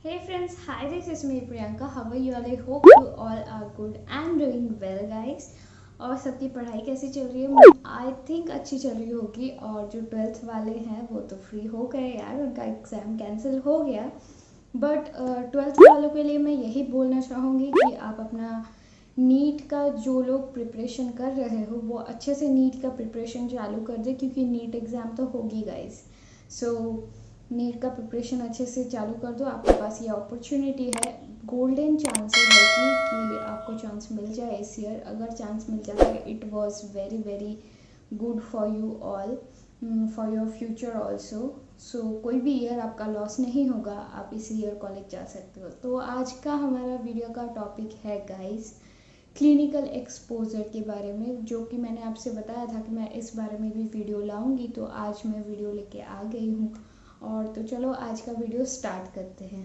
Hey friends, hi, this is me Priyanka. How are you all? I hope you all are good and doing well guys. और सबकी पढ़ाई कैसी चल रही है? आई थिंक अच्छी चल रही होगी। और जो 12th वाले हैं वो तो फ्री हो गए यार, उनका एग्ज़ाम कैंसिल हो गया। बट 12th वालों के लिए मैं यही बोलना चाहूँगी कि आप अपना नीट का जो लोग प्रिपरेशन कर रहे हो वो अच्छे से नीट का प्रिपरेशन चालू कर दे, क्योंकि नीट एग्ज़ाम तो होगी गाइस। सो नीट का प्रिपरेशन अच्छे से चालू कर दो। आपके पास ये अपॉर्चुनिटी है, गोल्डन चांसेस है कि आपको चांस मिल जाए इस ईयर। अगर चांस मिल जाता है it was very very good for you all, for your future also. So कोई भी ईयर आपका लॉस नहीं होगा, आप इस ईयर कॉलेज जा सकते हो। तो आज का हमारा वीडियो का टॉपिक है गाइस क्लिनिकल एक्सपोजर के बारे में, जो कि मैंने आपसे बताया था कि मैं इस बारे में भी वीडियो लाऊंगी। तो आज मैं वीडियो लेके आ गई हूँ। और तो चलो आज का वीडियो स्टार्ट करते हैं।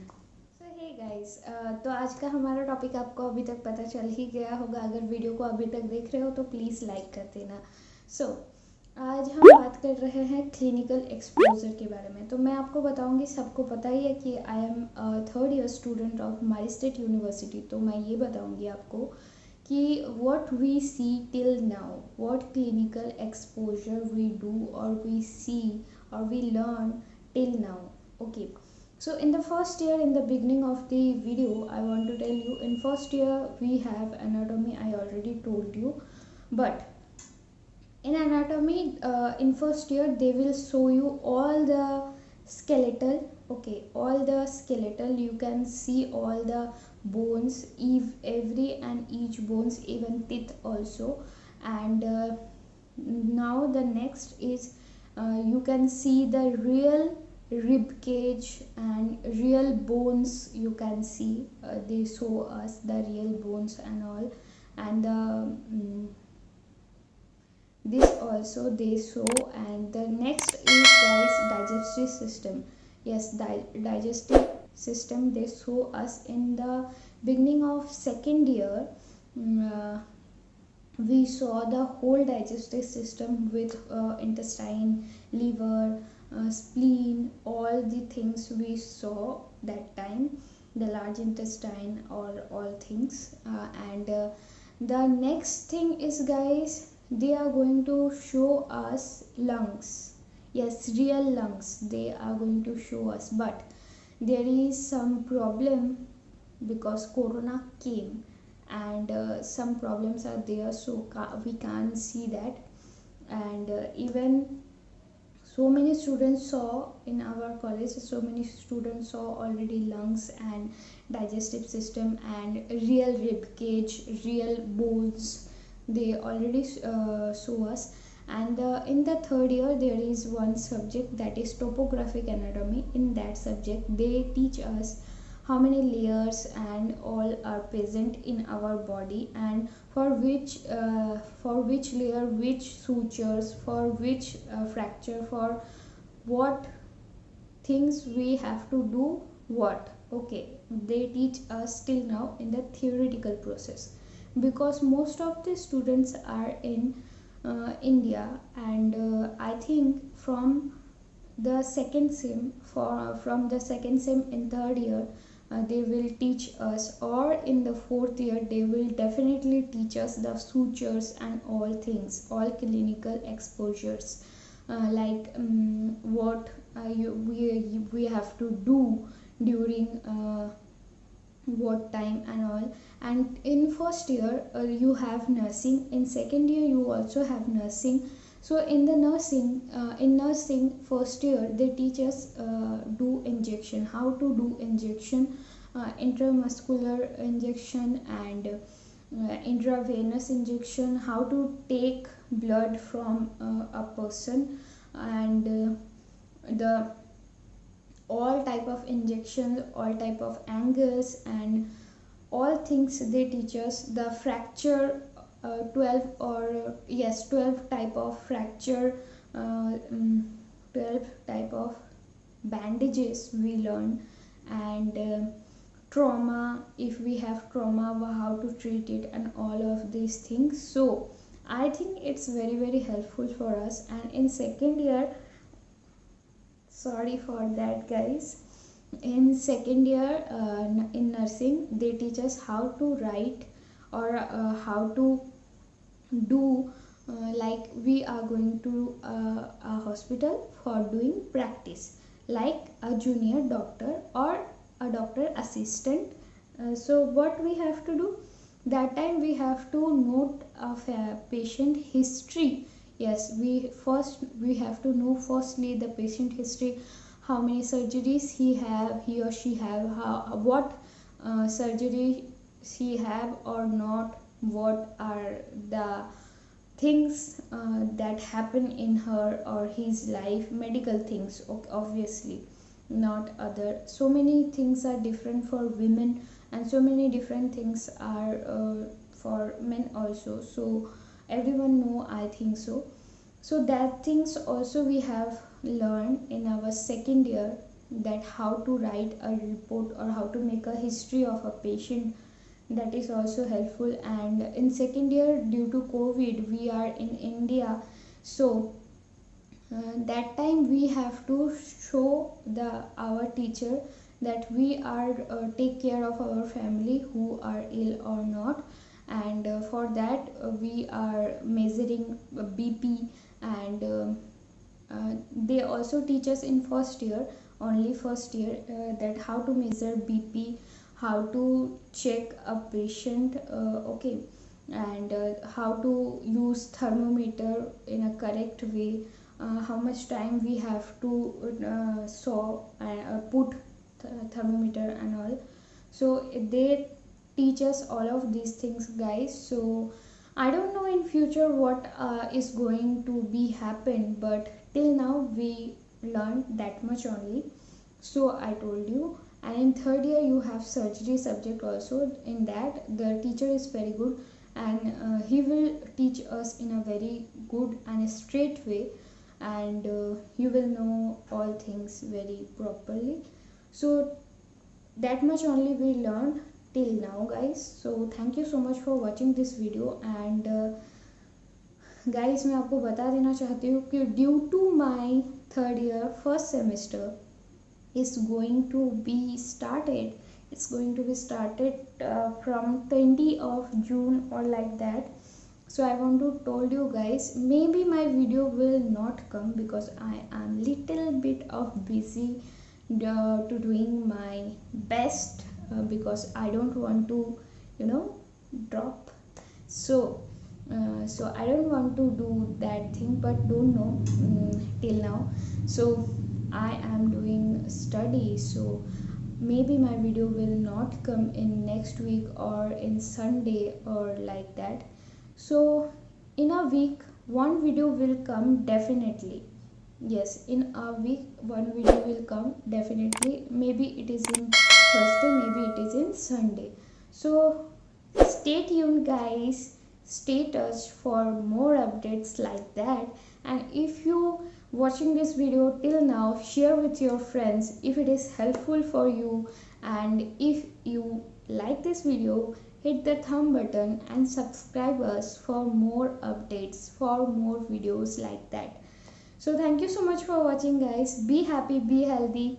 सो हे गाइस, तो आज का हमारा टॉपिक आपको अभी तक पता चल ही गया होगा। अगर वीडियो को अभी तक देख रहे हो तो प्लीज़ लाइक कर देना। सो आज हम बात कर रहे हैं क्लिनिकल एक्सपोजर के बारे में। तो मैं आपको बताऊंगी, सबको पता ही है कि I am third year student of my state university. तो मैं ये बताऊंगी आपको कि what we see till now, what clinical exposure we do or we see or we learn till now. Okay, so in the first year, in the beginning of the video, I want to tell you, in first year we have anatomy. I already told you, but in anatomy, in first year they will show you all the skeletal. Okay, all the skeletal, you can see all the bones, every and each bones, even teeth also. And now the next is, you can see the real rib cage and real bones. You can see, they show us the real bones and all. And this also they show. And the next is guys digestive system. Yes, digestive system they show us in the beginning of second year. We saw the whole digestive system with intestine, liver, spleen, all the things we saw that time, the large intestine or all things. And the next thing is guys, they are going to show us lungs. Yes, real lungs they are going to show us. But there is some problem because corona came, and some problems are there, so we can't see that. And even so many students saw in our college, so many students saw already lungs and digestive system and real rib cage, real bones, they already show us. And in the third year there is one subject, that is topographic anatomy. In that subject they teach us how many layers and all are present in our body, and for which layer which sutures, for which fracture, for what things we have to do what. Okay, they teach us till now in the theoretical process, because most of the students are in India. And I think from the second sem in third year, they will teach us, or in the fourth year they will definitely teach us the sutures and all things, all clinical exposures, like what we have to do during what time and all. And in first year you have nursing, in second year you also have nursing. So in the nursing first year they teach us do injection, how to do injection, intramuscular injection and intravenous injection, how to take blood from a person, and the all type of injections, all type of angles and all things they teach us. The fracture, 12 or yes 12 type of fracture, 12 type of bandages we learn. And trauma, if we have trauma, how to treat it and all of these things. So I think it's very very helpful for us. And in second year, sorry for that guys, in second year in nursing, they teach us how to write or how to do like we are going to a hospital for doing practice like a junior doctor or a doctor assistant. So what we have to do that time, we have to note of a patient history. Yes, we have to know firstly the patient history, how many surgeries he or she have, how what surgery he have or not, what are the things that happen in her or his life, medical things obviously, not other. So many things are different for women and so many different things are for men also, so everyone know, I think so. So that things also we have learned in our second year, that how to write a report or how to make a history of a patient, that is also helpful. And in second year, due to COVID, we are in India, so that time we have to show the our teacher that we are take care of our family who are ill or not. And for that we are measuring BP. And they also teach us in first year, only first year, that how to measure BP, how to check a patient, okay, and how to use thermometer in a correct way, how much time we have to saw put thermometer and all. So they teach us all of these things, guys. So I don't know in future what is going to be happen, but till now we learned that much only. So I told you. And in third year you have surgery subject also. In that the teacher is very good, and he will teach us in a very good and straight way, and you will know all things very properly. So that much only we learned till now, guys. So thank you so much for watching this video. And guys मैं आपको बता देना चाहती हूँ कि due to my third year first semester is going to be started, it's going to be started from 20 of June or like that. So I want to told you guys, maybe my video will not come because I am little bit of busy to doing my best, because I don't want to drop. So I don't want to do that thing, but don't know till now. So I am doing study, so maybe my video will not come in next week or in Sunday or like that. So in a week one video will come definitely. Yes, in a week one video will come definitely. Maybe it is in Thursday, maybe it is in Sunday. So stay tuned, guys. Stay touched for more updates like that. And if you watching this video till now, share with your friends if it is helpful for you. And if you like this video, hit the thumb button and subscribe us for more updates, for more videos like that. So thank you so much for watching, guys. Be happy, be healthy.